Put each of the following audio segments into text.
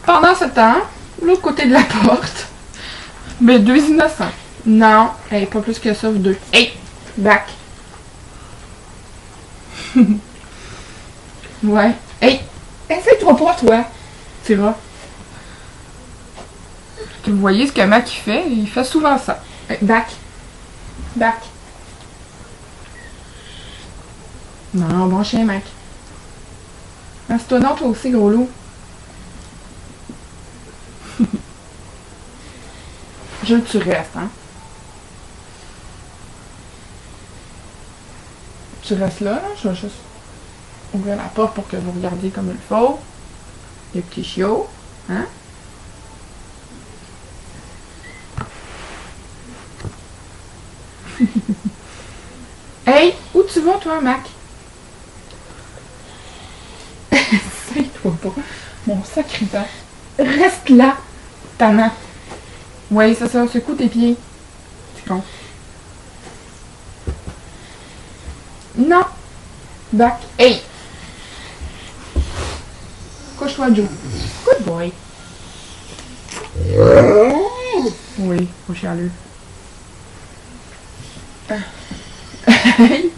Pendant ce temps, l'autre côté de la porte, mais deux innocents. Non, hey, pas plus que ça, vous deux. Hey, back. Ouais. Hey, essaye-toi pas, toi. Tu vas. Vous voyez ce que Mac il fait souvent ça. Hey, back. Back. Non, bon chien, Mac. Assieds-toi donc, toi aussi, gros loup. Je veux que tu restes, hein. Tu restes là, je vais juste ouvrir la porte pour que vous regardiez comme il faut. Les petits chiots, hein. Hey, où tu vas, toi, Mac? Essaye-toi pas. Mon sacré temps. Reste là, tannant. Oui, c'est ça, secoue tes pieds. C'est con. Non! Back. Hey! Couche-toi, Joe. Good boy. Oui, au chialeux. Hey!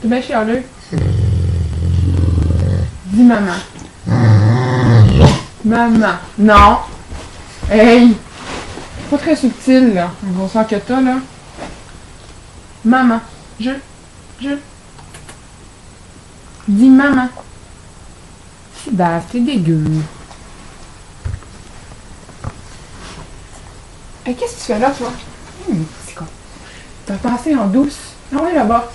T'es bien chialeux. Dis maman. Maman. Non. Hey! Pas très subtil, là. Un gros sang que t'as, là. Maman. Je. Dis maman. C'est bas, t'es dégueu. Hey, qu'est-ce que tu fais là, toi? C'est con. T'as passé en douce. Ah ouais, là-bas.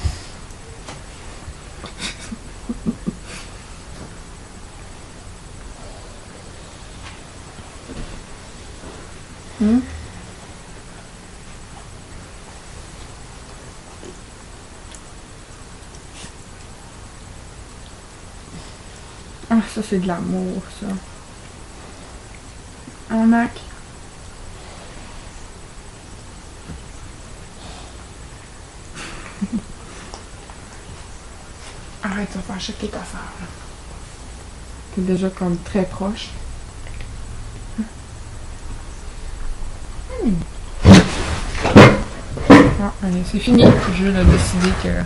Ah, ça, c'est de l'amour, ça. Un Mac. Arrête de faire choquer ta soeur, là. T'es déjà comme très proche. Ah, allez, c'est fini. Je l'ai décidé que